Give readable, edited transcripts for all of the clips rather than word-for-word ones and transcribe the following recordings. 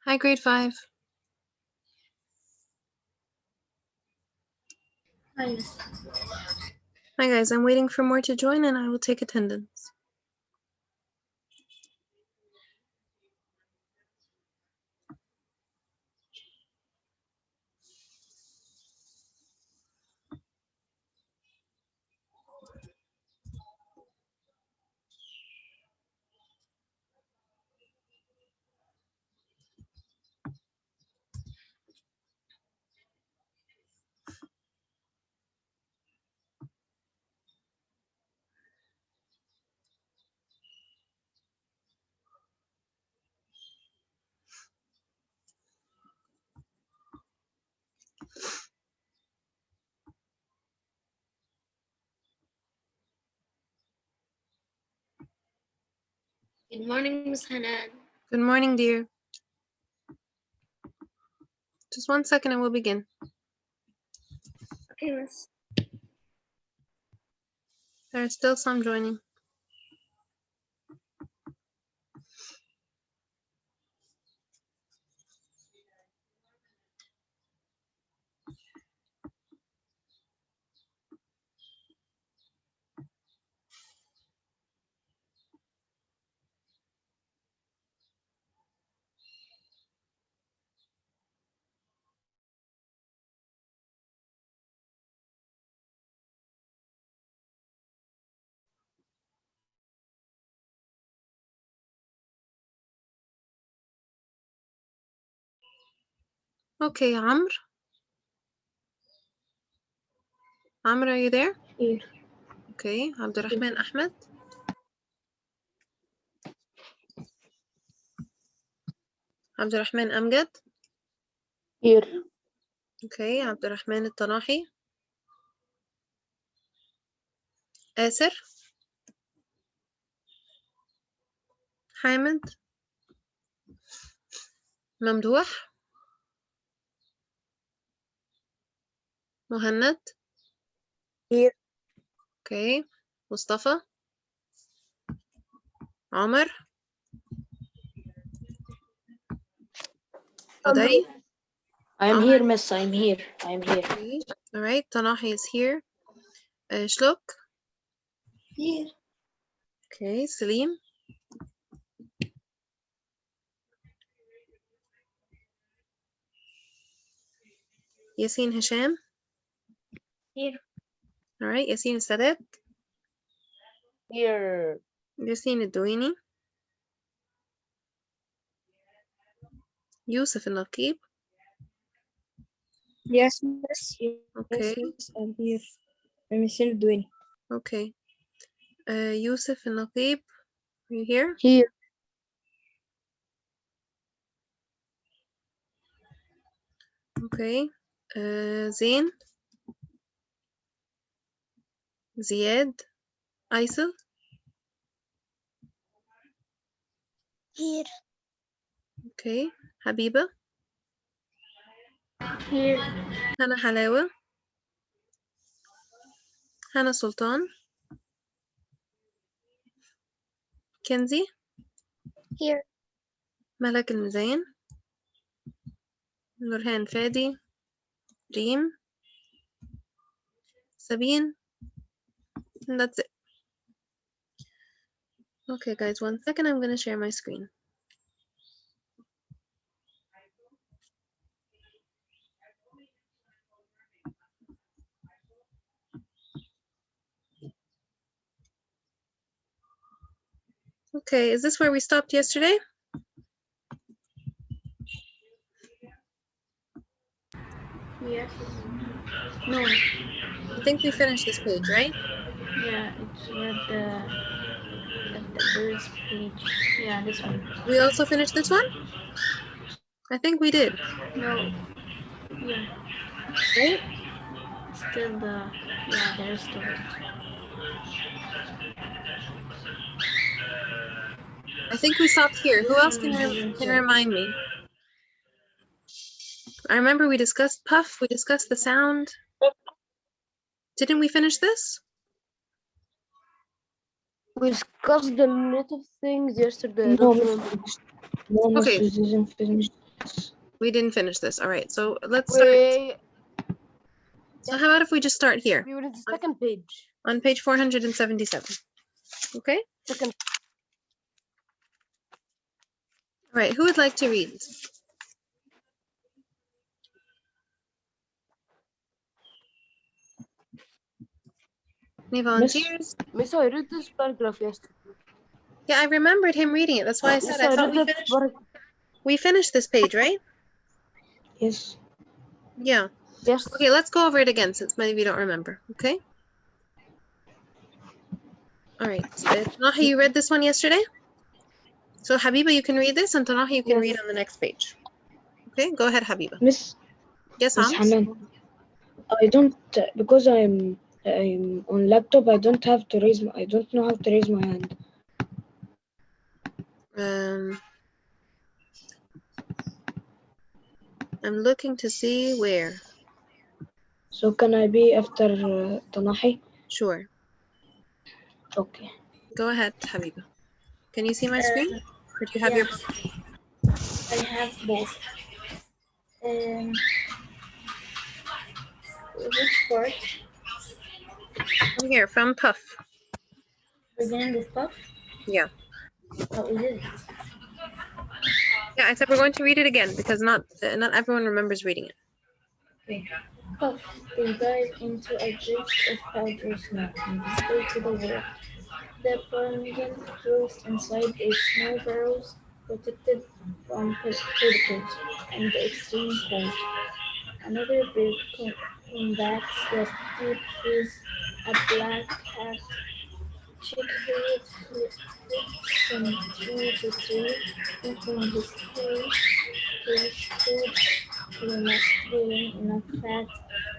Hi, grade 5. Hi. Hi, guys. I'm waiting for more to join and I will take attendance. Good morning, Ms. Hanan. Good morning, dear. Just 1 second and we'll begin. Okay, Miss. There are still some joining. Okay, Amr. Amr, are you there? Here. Okay, Abdurrahman Ahmed. Abdurrahman Amgad. Here. Okay, Abdurrahman Tanahi. Asir. Hamid. Mamdouh. Muhannad. Here. Okay, Mustafa. Omar. Uday. I'm Omar. here, Miss. I'm here. I'm here. Okay. All right, Tanahi is here. Shlok. Here. Okay, Salim. Yasin Hisham. Here. All right, Yasin Sadat. Here. Yasin Adouini. Yusuf Al-Naqib. Yes, Miss. Okay, Yes, I'm here. I'm doing. okay. Yusuf Al-Naqib, are you here? Here. Okay. Zain. Ziad. Aisel. Here. Okay. Habiba. Here. Hana Halawa. Hana Sultan. Kenzi. Here. Malak Al-Muzayan. Nurhan Fadi. Reem. Sabine. And that's it. Okay, guys, 1 second. I'm going to share my screen. Okay, is this where we stopped yesterday? Yes. No. I think we finished this page, right? Yeah, it's at the first page. Yeah, this one. We also finished this one? I think we did. No. Yeah. Right? Still the. Yeah, there's still. I think we stopped here. Who else can remind me? I remember we discussed puff, we discussed the sound. Didn't we finish this? We discussed a lot of things yesterday. Okay. We didn't finish this. All right, so let's start. Wait, So how about if we just start here we were in the second page. on page 477? Okay. Second. All right, who would like to read? Any volunteers? Miss, I read this paragraph yesterday. Yeah, I remembered him reading it. That's why I said Miss, I I thought read the paragraph. we finished this page, right? Yes. Yeah. Yes. Okay, let's go over it again since maybe you don't remember. Okay. All right. Tanaha, you read this one yesterday? So Habiba, you can read this, and Tanaha, you can read Yes. on the next page. Okay, go ahead, Habiba. Miss Yes, Miss Hams? Hanan, I don't because I'm on laptop. I don't have to raise. I don't know how to raise my hand. I'm looking to see where. So can I be after Tanahi? Sure. Okay. Go ahead, Habiba. Can you see my screen? Or do you have your Yes, I have both. Which part? From here, from Puff? Beginning with puff? Yeah. Oh, is it? Yeah, I said we're going to read it again because not everyone remembers reading it. Okay. Puff. They dive into a drift of powder snow and display to the world. The ptarmigan roost inside a small burrows protected from predators and the extreme cold. Another bird combats the deep freeze. A black-capped chickweed flips from tree to tree, looking his hellish food. He must gain enough fat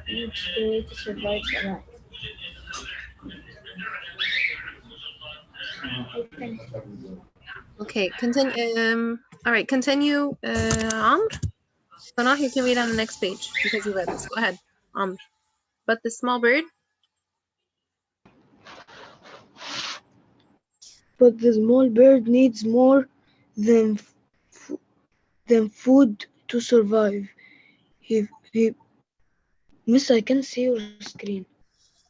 each day to survive the night. I think Okay, continue. All right, continue, Amr. So now you can read on the next page because you read this. Go ahead, Amr. But the small bird. but the small bird needs more than food to survive. He Miss, I can see your screen.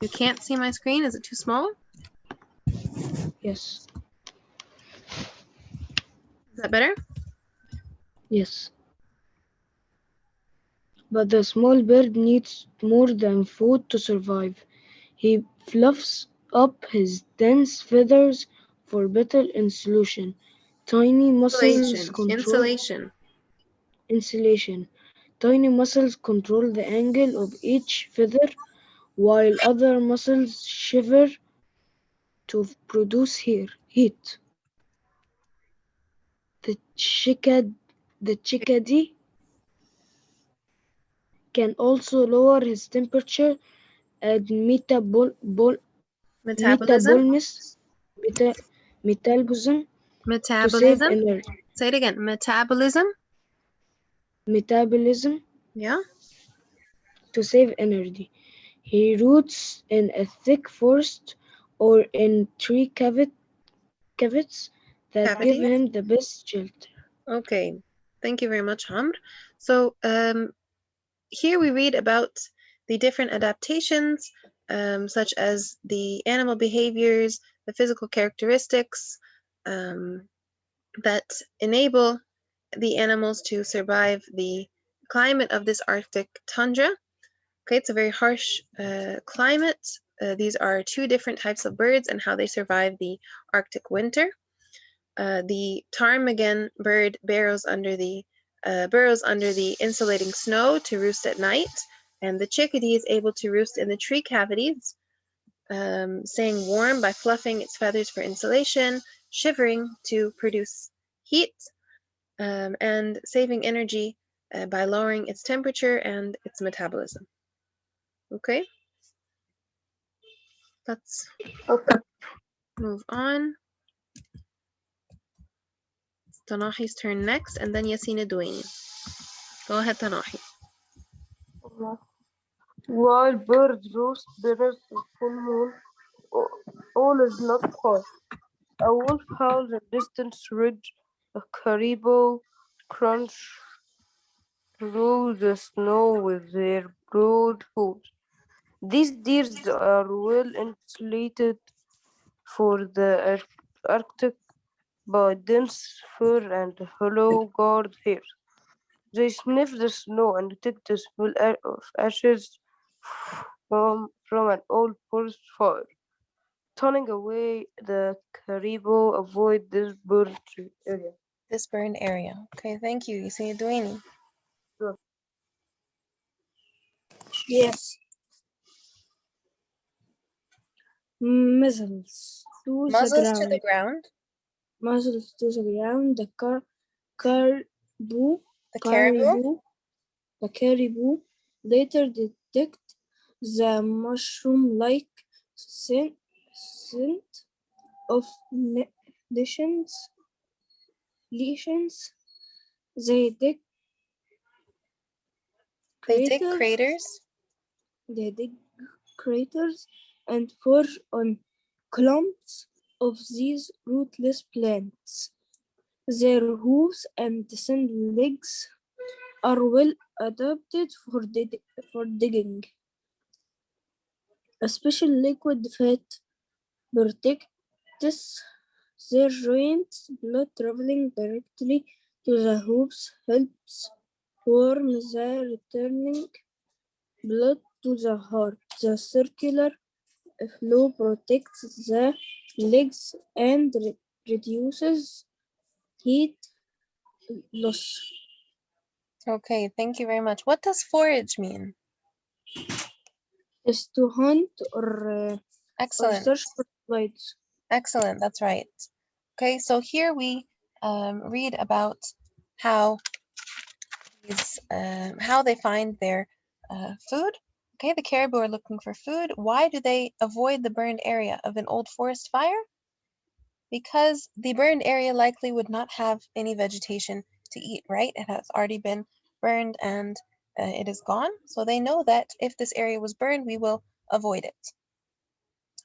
You can't see my screen. Is it too small? Yes. Is that better? Yes. But the small bird needs more than food to survive. He fluffs up his dense feathers for better insulation. Tiny muscles control insulation. Tiny muscles control the angle of each feather, while other muscles shiver to produce heat. The chickadee can also lower his temperature and Metabolism. meta- metabolism to save Metabolism. energy. Say it again. Metabolism. Metabolism Yeah. to save energy. He roots in a thick forest or in tree cavities that give Cavities. him the best shelter. Okay. Thank you very much, Amr. So here we read about the different adaptations, such as the animal behaviors, the physical characteristics that enable the animals to survive the climate of this Arctic tundra. Okay, it's a very harsh climate. These are two different types of birds and how they survive the Arctic winter. The ptarmigan bird burrows under the insulating snow to roost at night, and the chickadee is able to roost in the tree cavities, staying warm by fluffing its feathers for insulation, shivering to produce heat, and saving energy by lowering its temperature and its metabolism. Okay, let's move on. It's Tanahi's turn next, and then Yasina Duaini. Go ahead, Tanahi. While birds roost beneath the full moon, all is not quiet. A wolf howls in distant ridge, a caribou crunch through the snow with their broad hooves. These deers are well insulated for the Arctic by dense fur and hollow guard hair. They sniff the snow and detect the smell of ashes from an old forest fire. Turning away, the caribou avoid this burnt area. This burned area. Okay, thank you. You see Duane. Sure. Yes. Muzzles to the Muzzles to the ground. ground. Muzzles to the ground. The caribou. The caribou. The caribou later detect the mushroom-like scent of lesions. They dig They dig craters. craters. They dig craters and forage on clumps of these rootless plants. Their hooves and thin legs are well adapted for digging. A special liquid fat protects their joints. Blood traveling directly to the hooves helps warm the returning blood to the heart. The circular flow protects the legs and reduces heat loss. Okay, thank you very much. What does forage mean? Is to hunt or Excellent. search for flights. Excellent, that's right. Okay, so here we read about how how they find their food. Okay, the caribou are looking for food. Why do they avoid the burned area of an old forest fire? Because the burned area likely would not have any vegetation to eat, right? It has already been burned and it is gone. So they know that if this area was burned, we will avoid it.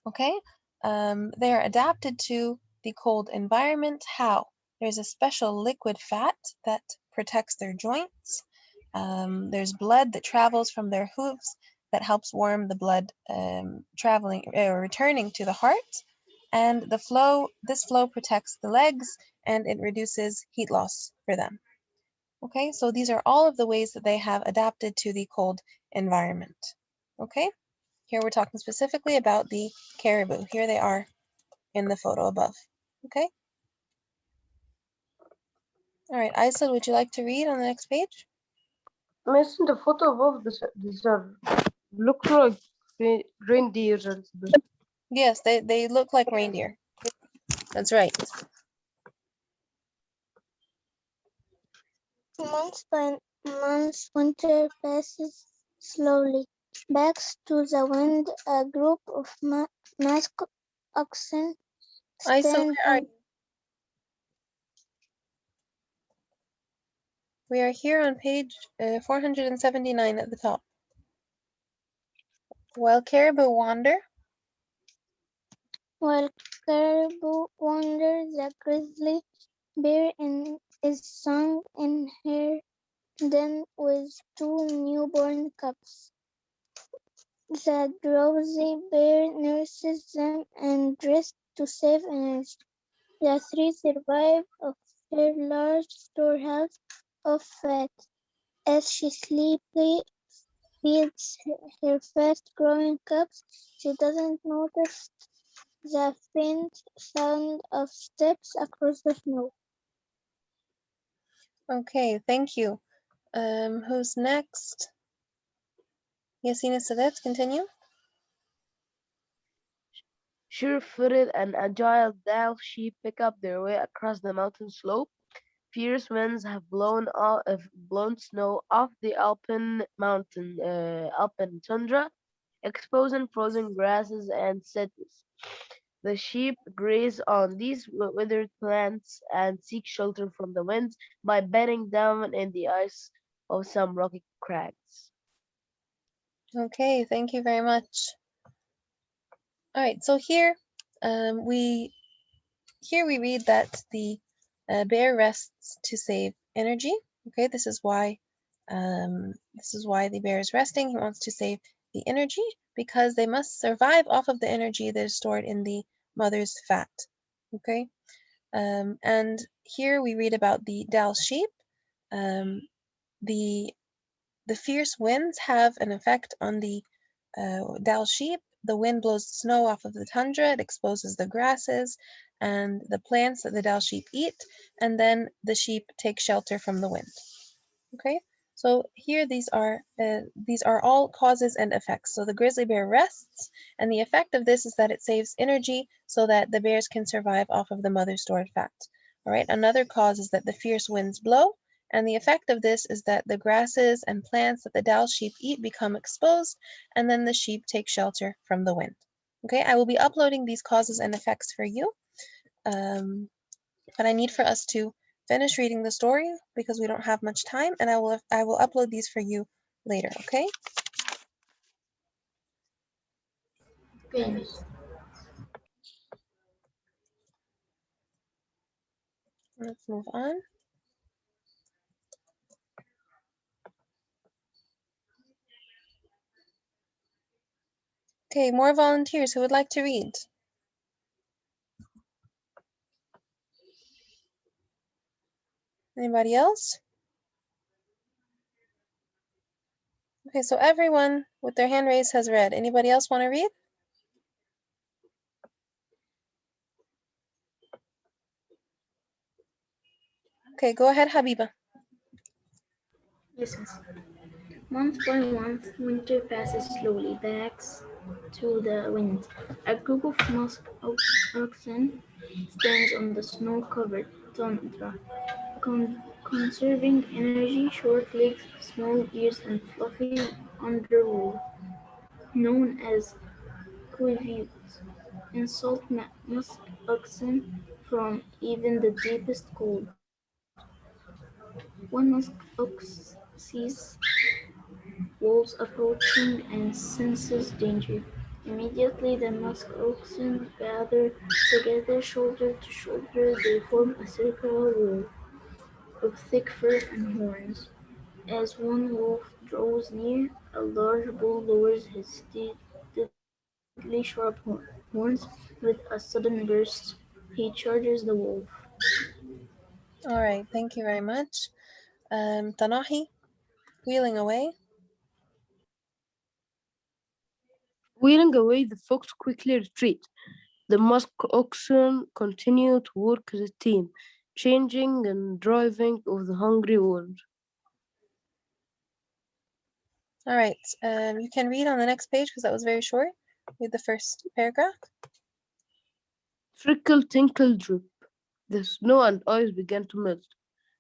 Okay, they are adapted to the cold environment. How? There's a special liquid fat that protects their joints. There's blood that travels from their hooves that helps warm the blood traveling or returning to the heart. And this flow protects the legs and it reduces heat loss for them. Okay, so these are all of the ways that they have adapted to the cold environment. Okay, here we're talking specifically about the caribou. Here they are in the photo above. Okay, all right, Aisel, would you like to read on the next page? Missing the photo above these are look like reindeers a little bit. Yes, they look like reindeer. That's right. Months by months, winter passes slowly. Backs to the wind, a group of masked oxen Aisel, stand where are you? We are here on page 479 at the top. While caribou wander, while caribou wander. The grizzly bear is sung in her den with two newborn cubs. The drowsy bear nurses them and rests to save energy. The three survive off her large storehouse of fat. As she sleepily feeds her fast-growing cubs, she doesn't notice the faint sound of steps across the snow. okay, thank you. Who's next? Yasina Sadet, continue. Sure-footed and agile Dal sheep pick up their way across the mountain slope. Fierce winds have blown snow off the Alpine tundra, exposing frozen grasses and sedges. The sheep graze on these withered plants and seek shelter from the winds by bedding down in the ice of some rocky crags. Okay, thank you very much. All right, so we read that the bear rests to save energy. Okay, this is why This is why the bear is resting. He wants to save the energy because they must survive off of the energy that is stored in the mother's fat. Okay, and here we read about the Dal sheep. Um, the fierce winds have an effect on the Dal sheep. The wind blows snow off of the tundra, it exposes the grasses and the plants that the Dal sheep eat, and then the sheep take shelter from the wind. Okay, so here these are all causes and effects. So the grizzly bear rests, and the effect of this is that it saves energy so that the bears can survive off of the mother stored fat. All right, another cause is that the fierce winds blow, and the effect of this is that the grasses and plants that the Dal sheep eat become exposed, and then the sheep take shelter from the wind. Okay, I will be uploading these causes and effects for you, but I need for us to finish reading the story because we don't have much time, and I will upload these for you later, okay? Okay, miss. Let's move on. Okay, more volunteers who would like to read. Anybody else? Okay, so everyone with their hand raised has read. Anybody else want to read? Okay, go ahead, Habiba. Yes, miss. Month by month, winter passes slowly, backs to the wind. A group of musk oxen stands on the snow-covered tundra, conserving energy, short legs, small ears, and fluffy underwool, known as quivets, insult musk oxen from even the deepest cold. One musk ox sees wolves approaching and senses danger. Immediately the musk oxen gather together shoulder to shoulder. They form a circular wall of thick fur and horns. As one wolf draws near, a large bull lowers his deadly sharp horns. With a sudden burst, he charges the wolf. All right, thank you very much. Tanahi, wheeling away. Wheeling away, the fox quickly retreats. The musk oxen continue to work as a team, changing and driving of the hungry wolves. All right, you can read on the next page because that was very short. Read the first paragraph. Trickle, tinkle, drip. The snow and ice began to melt.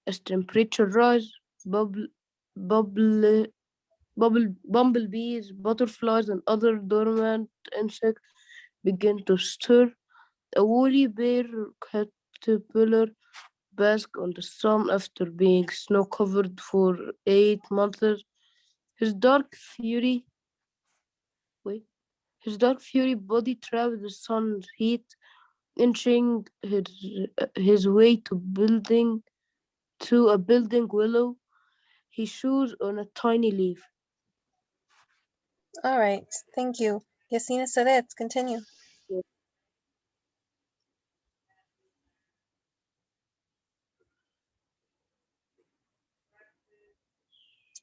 As temperature rise, bubble, bumblebees, butterflies, and other dormant insects begin to stir. A woolly bear caterpillar basked on the sun after being snow-covered for 8 months. His dark fury, wait, his dark fury body trapped the sun's heat, inching his way to a building willow. He chews on a tiny leaf. All right, thank you. Yassina Sadet, continue.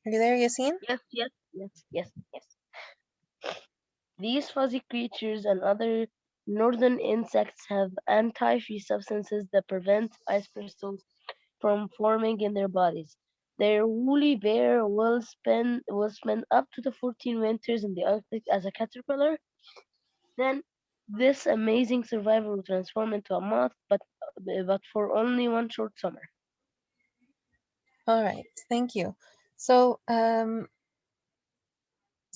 Are you there, Yassine? Yes. These fuzzy creatures and other northern insects have anti-freeze substances that prevent ice crystals from forming in their bodies. Their woolly bear will spend up to the 14 winters in the Arctic as a caterpillar. Then this amazing survivor will transform into a moth, but for only one short summer. All right, thank you. So, so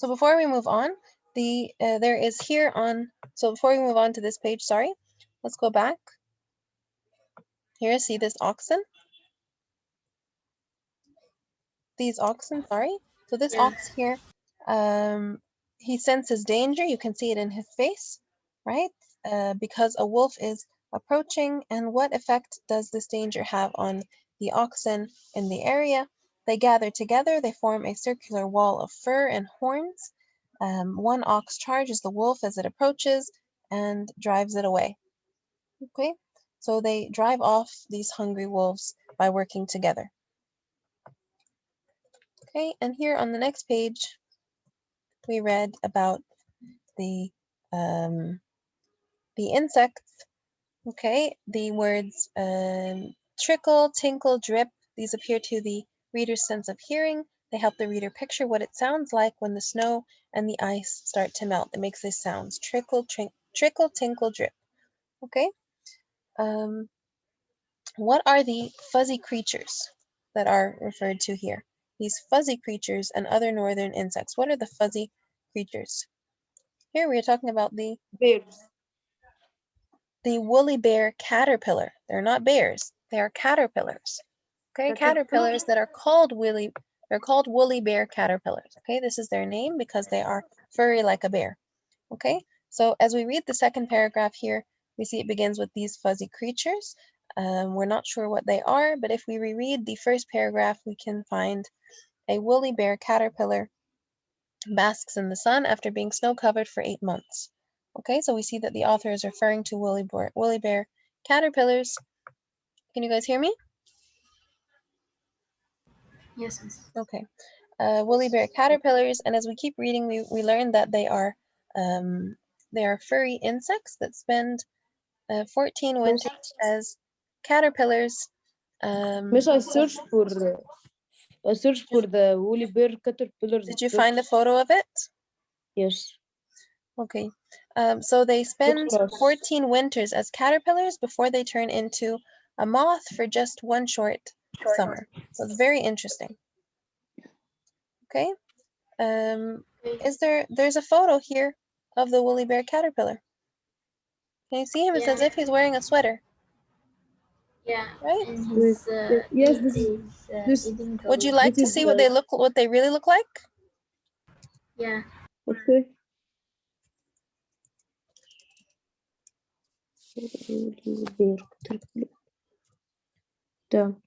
before we move on, there is here on. So before we move on to this page, sorry, let's go back. Here, see this oxen? These oxen, sorry. So this Yeah. ox here, he senses danger. You can see it in his face, right? Because a wolf is approaching. And what effect does this danger have on the oxen in the area? They gather together, they form a circular wall of fur and horns. One ox charges the wolf as it approaches and drives it away. Okay, so they drive off these hungry wolves by working together. Okay, and here on the next page, we read about the insects. Okay, the words trickle, tinkle, drip, these appear to the reader's sense of hearing. They help the reader picture what it sounds like when the snow and the ice start to melt. It makes these sounds, trickle, trickle, tinkle, drip. Okay, what are the fuzzy creatures that are referred to here? These fuzzy creatures and other northern insects. What are the fuzzy creatures? Here we are talking about the Bears. woolly bear caterpillar. They're not bears, they are caterpillars. Okay, caterpillars that are called woolly bear caterpillars. Okay, this is their name because they are furry like a bear. Okay, so as we read the second paragraph here, we see it begins with these fuzzy creatures. We're not sure what they are, but if we reread the first paragraph, we can find a woolly bear caterpillar basks in the sun after being snow covered for 8 months. Okay, so we see that the author is referring to woolly bear caterpillars. Can you guys hear me? Yes. Okay. Woolly bear caterpillars, and as we keep reading, we learn that they are furry insects that spend 14 Miss, winters as caterpillars. Miss, I searched for the woolly bear caterpillars Did you find a books. photo of it? Yes. Okay. So they spend Looks nice. 14 winters as caterpillars before they turn into a moth for just one short summer. So it's very interesting. Okay. There's a photo here of the woolly bear caterpillar. Can you see him? It's as if he's wearing a sweater, Yeah, right? and Wait, his yes, eat this is is this eating Would you color. like this to is see what they really look like? Yeah, okay. Woolly bear caterpillar. Down.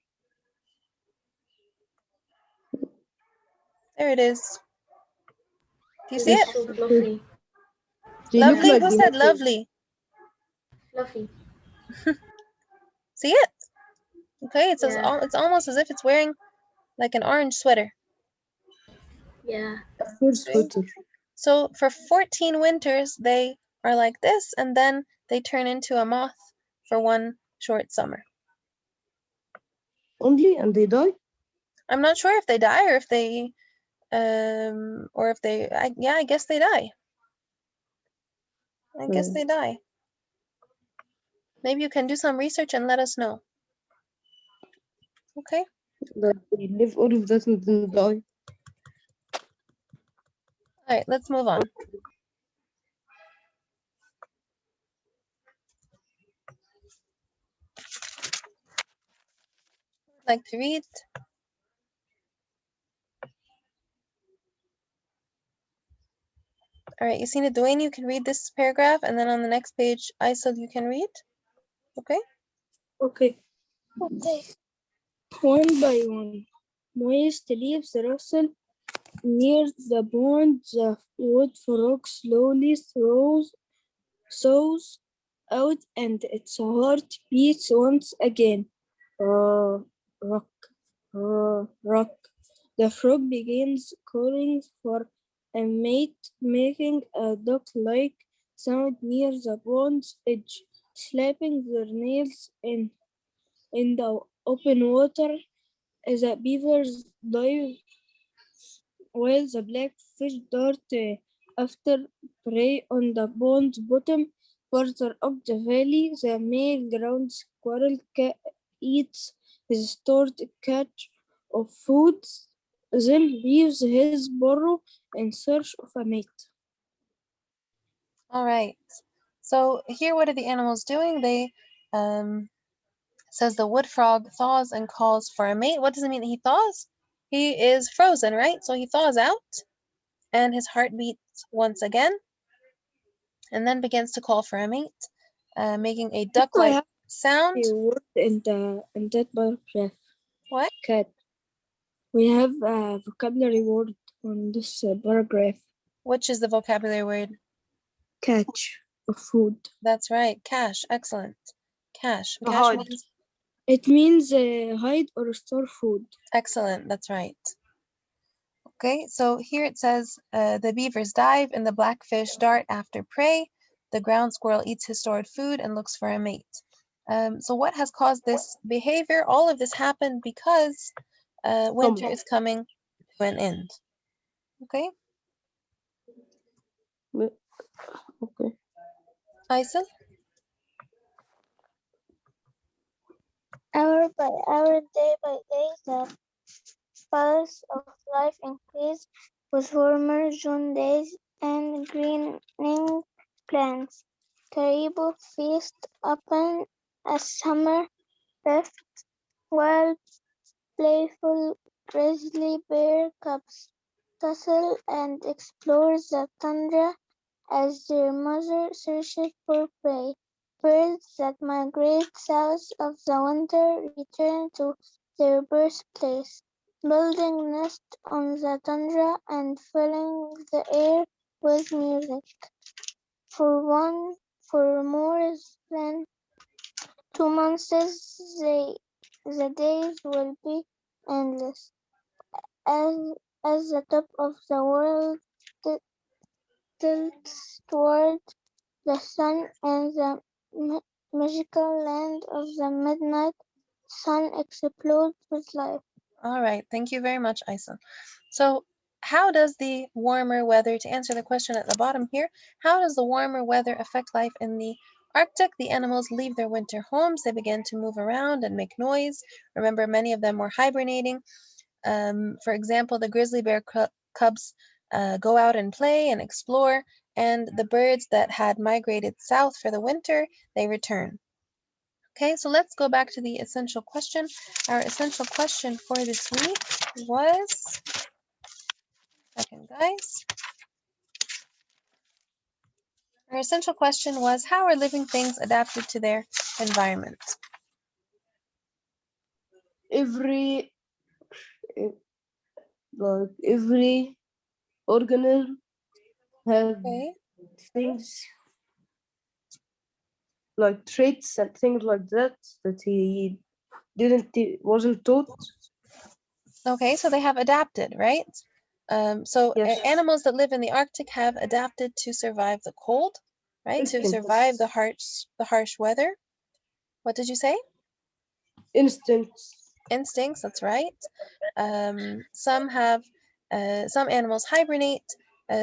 There it is. Do you see it's it? Yes. so fluffy. They look Lovely? like Who said lovely? Fluffy. See it? Okay, it's Yeah, it's almost as if it's wearing like an orange sweater. yeah, a fur Okay. sweater. So for 14 winters, they are like this, and then they turn into a moth for one short summer. Only and they die? I'm not sure if they die or if they, yeah, I guess they die. I guess they die. Maybe you can do some research and let us know. Okay. Like they live all of that and then die. All right, let's move on. Like to read? All right, Yasina, Dwayne, you can read this paragraph, and then on the next page, Aisel, you can read. Okay? Okay. Okay. One by one. Moist leaves rustle near the pond. The wood frog slowly sows out and its heart beats once again. Rock, rock. The frog begins calling for a mate, making a duck-like sound near the pond's edge, slapping their nails in the open water. The beavers dive while the blackfish dart after prey on the pond's bottom. Further up the valley, the male ground squirrel eats his stored catch of food, then leaves his burrow in search of a mate. All right. So here, what are the animals doing? They says the wood frog thaws and calls for a mate. What does it mean that he thaws? He is frozen, right? So he thaws out, and his heart beats once again, and then begins to call for a mate, making a duck-like sound. A word in that paragraph. What? Cat. We have a vocabulary word on this paragraph. Which is the vocabulary word? Catch of food. That's right, cache. Excellent. Cache. To Cache hide. means It means hide or store food. excellent. That's right. Okay, so here it says the beavers dive and the blackfish dart after prey. The ground squirrel eats his stored food and looks for a mate. So what has caused this behavior? All of this happened because winter is coming to an end. Okay, Okay. Aysel? Hour by hour, day by day, the pulse of life increased with warmer June days and greening plants. Caribou feast upon a summer rift, while playful grizzly bear cubs tussle and explore the tundra as their mother searches for prey. Birds that migrate south of the winter return to their birthplace, building nests on the tundra and filling the air with music. For more than 2 months, the days will be endless, as as the top of the world tilts toward the sun and the magical land of the midnight sun explodes with life. All right, thank you very much, Aysel. So how does the warmer weather, to answer the question at the bottom here, how does the warmer weather affect life in the Arctic? The animals leave their winter homes, they begin to move around and make noise. Remember, many of them were hibernating. For example, the grizzly bear cubs go out and play and explore, and the birds that had migrated south for the winter, they return. Okay, so let's go back to the essential question. Our essential question for this week was, second guys, our essential question was, how are living things adapted to their environment? Every organism have Okay, things like traits and things like that he wasn't taught. okay, so they have adapted, right? Yes. Animals that live in the Arctic have adapted to survive the cold, right? To Instincts. survive the harsh weather. What did you say? Instincts. Instincts, that's right. Some animals hibernate,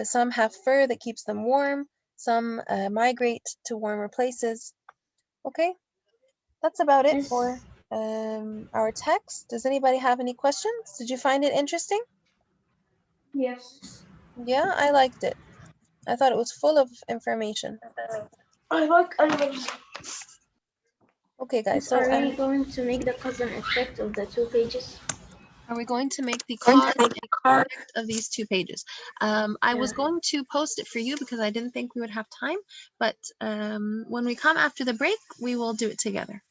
some have fur that keeps them warm, some migrate to warmer places. Okay, that's about it for our text. Does anybody have any questions? Did you find it interesting? Yes. Yeah, I liked it. I thought it was full of information. I like animals. Okay, guys, so Are we going to make the cause and effect of the 2 pages? are we going to make the cause and effect of these 2 pages? I was going to post it for you because I didn't think we would have time, but when we come after the break, we will do it together.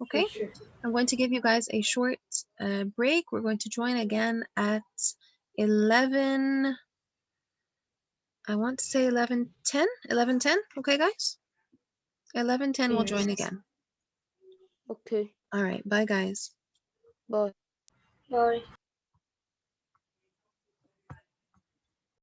Okay? Sure. I'm going to give you guys a short break. We're going to join again at 11, I want to say 11:10, 11:10. Okay, guys? 11:10, we'll join again. Okay. All right, bye, guys. Bye. Bye.